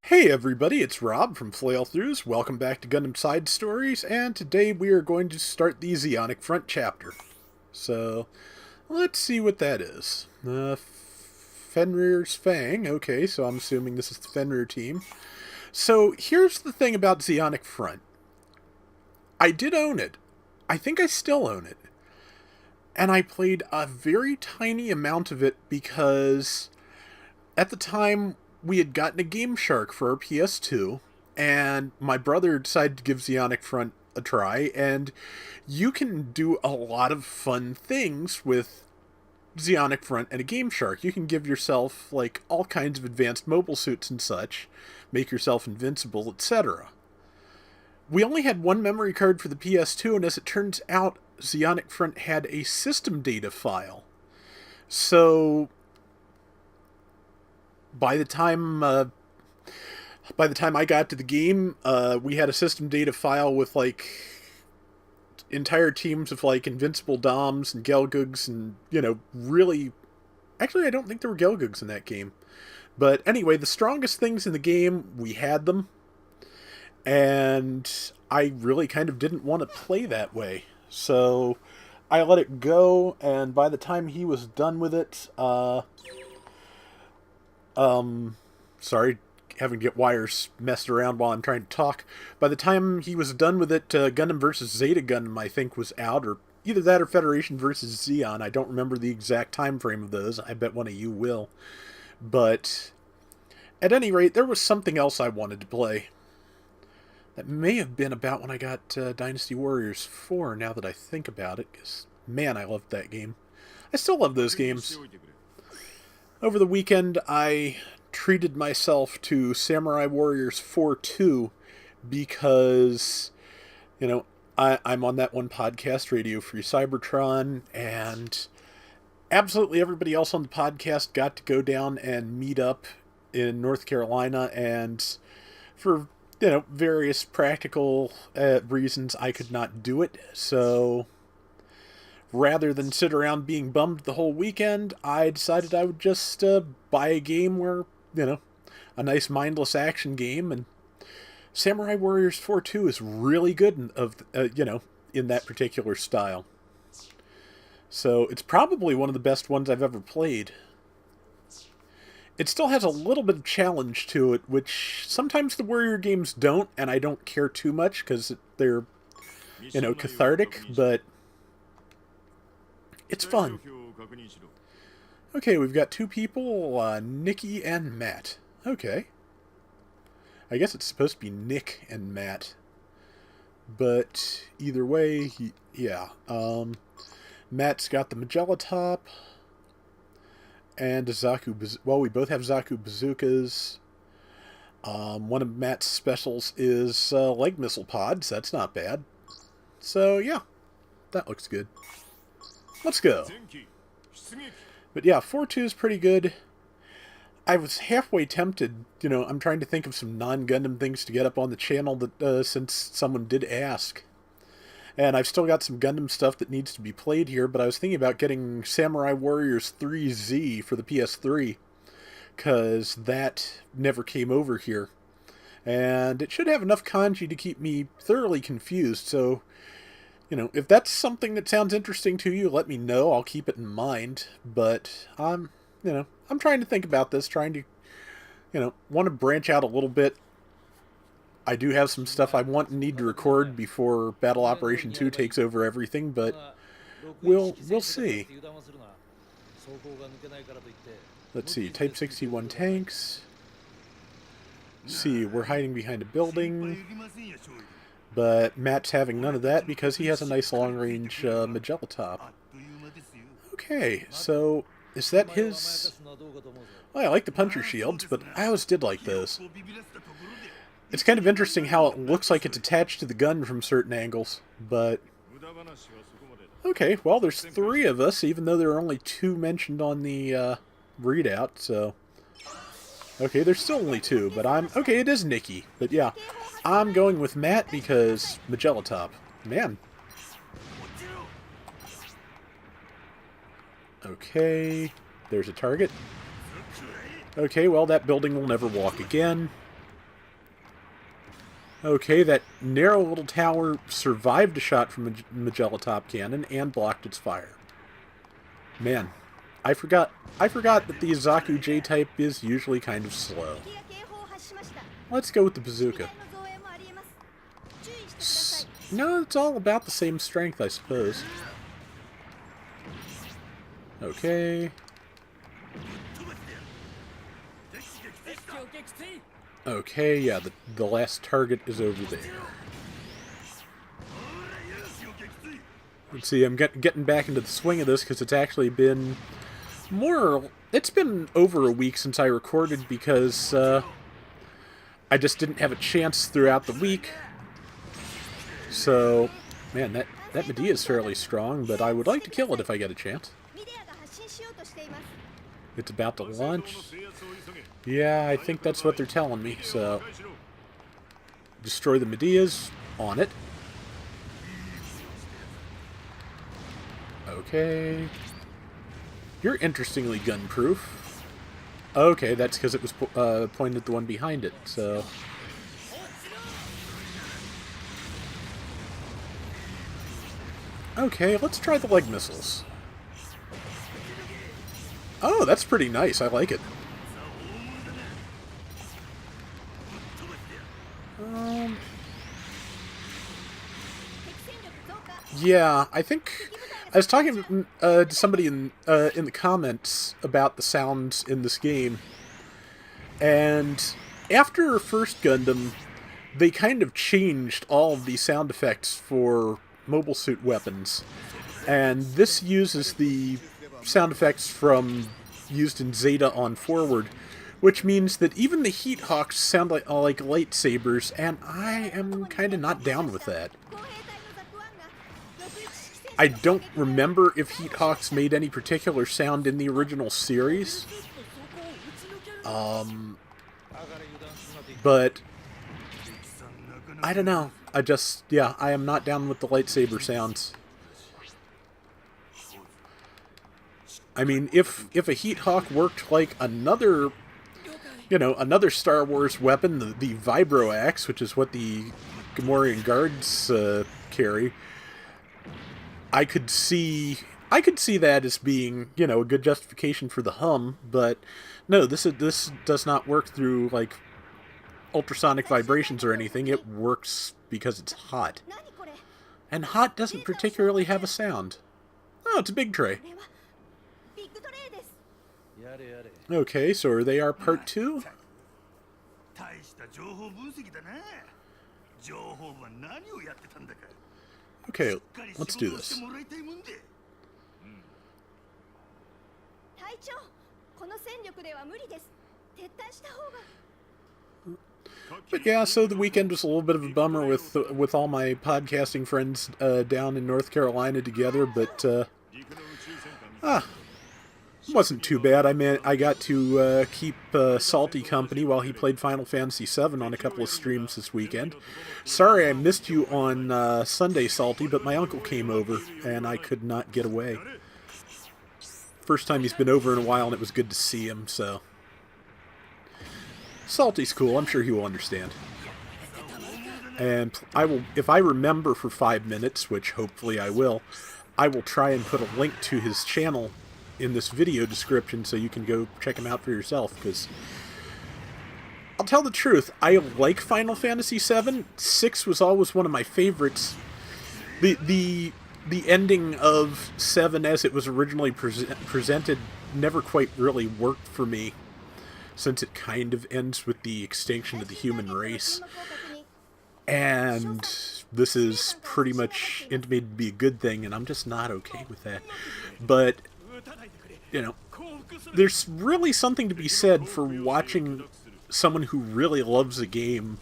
Hey everybody, it's Rob from Flailthroughs. Welcome back to Gundam Side Stories, and today we are going to start the Zeonic front chapter. So, let's see what that is. Fenrir's Fang. Okay, so I'm assuming this is the Fenrir team. So, here's the thing about Zeonic front. I did own it. I think I still own it. And I played a very tiny amount of it because at the time we had gotten a Gameshark for our PS2, and my brother decided to give Zeonic Front a try, and you can do a lot of fun things with Zeonic Front and a Gameshark. You can give yourself, like, all kinds of advanced mobile suits and such, make yourself invincible, etc. We only had one memory card for the PS2, and as it turns out, Zeonic Front had a system data file. So by the time I got to the game, we had a system data file with like entire teams of like invincible Doms and Gelgugs, and really, actually, I don't think there were Gelgugs in that game. But anyway, the strongest things in the game, we had them, and I really kind of didn't want to play that way, so I let it go. And by the time he was done with it, sorry, having to get wires messed around while I'm trying to talk. By the time he was done with it, Gundam vs. Zeta Gundam, I think, was out, or either that or Federation vs. Zeon. I don't remember the exact time frame of those. I bet one of you will. But at any rate, there was something else I wanted to play. That may have been about when I got Dynasty Warriors 4, now that I think about it, because, man, I loved that game. I still love those games. Over the weekend, I treated myself to Samurai Warriors 4-2 because, I'm on that one podcast, Radio Free Cybertron, and absolutely everybody else on the podcast got to go down and meet up in North Carolina, and for, various practical reasons, I could not do it, so rather than sit around being bummed the whole weekend, I decided I would just buy a game where, a nice mindless action game, and Samurai Warriors 4-2 is really good in that particular style. So it's probably one of the best ones I've ever played. It still has a little bit of challenge to it, which sometimes the Warrior games don't, and I don't care too much because they're, cathartic, but it's fun. Okay, we've got two people, Nikki and Matt. Okay. I guess it's supposed to be Nick and Matt. But either way, yeah. Matt's got the Magella top. And a Zaku... Well, we both have Zaku bazookas. One of Matt's specials is leg missile pods. That's not bad. So, yeah. That looks good. Let's go. But yeah, 4-2 is pretty good. I was halfway tempted, I'm trying to think of some non-Gundam things to get up on the channel that since someone did ask. And I've still got some Gundam stuff that needs to be played here, but I was thinking about getting Samurai Warriors 3Z for the PS3, because that never came over here. And it should have enough kanji to keep me thoroughly confused, so if that's something that sounds interesting to you, let me know. I'll keep it in mind. But I'm trying to think about this, trying to, want to branch out a little bit. I do have some stuff I want and need to record before Battle Operation 2 takes over everything, but we'll see. Let's see, Type 61 tanks. See, we're hiding behind a building. But Matt's having none of that because he has a nice long-range Magella top. Okay, so is that his... Well, I like the puncher shields, but I always did like those. It's kind of interesting how it looks like it's attached to the gun from certain angles, but... Okay, well, there's 3 of us, even though there are only 2 mentioned on the readout, so... Okay, there's still only 2, but okay, it is Nikki, but yeah. I'm going with Matt because Magella top. Man. Okay, there's a target. Okay, well, that building will never walk again. Okay, that narrow little tower survived a shot from a Magella top cannon and blocked its fire. Man, I forgot that the Izaku J-type is usually kind of slow. Let's go with the bazooka. No, it's all about the same strength, I suppose. Okay. Okay, yeah, the last target is over there. Let's see, I'm getting back into the swing of this because it's actually been it's been over a week since I recorded because I just didn't have a chance throughout the week. So, man, that Medea is fairly strong, but I would like to kill it if I get a chance. It's about to launch. Yeah, I think that's what they're telling me, so... Destroy the Medeas. On it. Okay. You're interestingly gun-proof. Okay, that's because it was pointed at the one behind it, so... Okay, let's try the leg missiles. Oh, that's pretty nice. I like it. Yeah, I think I was talking to somebody in the comments about the sounds in this game, and after First Gundam, they kind of changed all of the sound effects for mobile suit weapons, and this uses the sound effects from used in Zeta on forward, which means that even the Heat Hawks sound like lightsabers, and I am kind of not down with that. I don't remember if Heat Hawks made any particular sound in the original series. But I don't know. I am not down with the lightsaber sounds. I mean, if a Heat Hawk worked like another Star Wars weapon, the Vibro Axe, which is what the Gamorrean guards carry, I could see that as being, a good justification for the hum, but no, this does not work through like ultrasonic vibrations or anything. It works because it's hot. And hot doesn't particularly have a sound. Oh, it's a big tray. Okay, so are they our part 2? Okay, let's do this. But yeah, so the weekend was a little bit of a bummer with all my podcasting friends down in North Carolina together, but wasn't too bad. I mean, I got to keep Salty company while he played Final Fantasy VII on a couple of streams this weekend. Sorry I missed you on Sunday, Salty, but my uncle came over, and I could not get away. First time he's been over in a while, and it was good to see him, so... Salty's cool. I'm sure he will understand. And if I remember for 5 minutes, which hopefully I will try and put a link to his channel in this video description so you can go check him out for yourself, because I'll tell the truth, I like Final Fantasy VII. 6 was always one of my favorites. The ending of 7 as it was originally presented never quite really worked for me, since it kind of ends with the extinction of the human race. And this is pretty much intimated to be a good thing, and I'm just not okay with that. But there's really something to be said for watching someone who really loves a game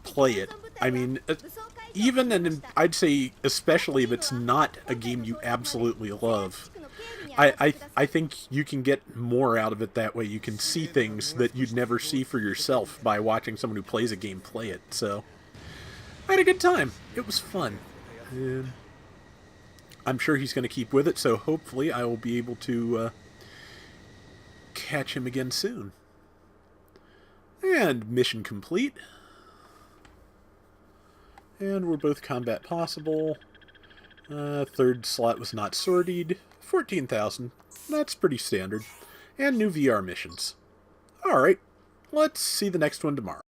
play it. I mean, even, and I'd say especially if it's not a game you absolutely love, I think you can get more out of it that way. You can see things that you'd never see for yourself by watching someone who plays a game play it. So, I had a good time. It was fun. And I'm sure he's going to keep with it, so hopefully I will be able to catch him again soon. And mission complete. And we're both combat possible. Third slot was not sortied. 14,000. That's pretty standard. And new VR missions. Alright, let's see the next one tomorrow.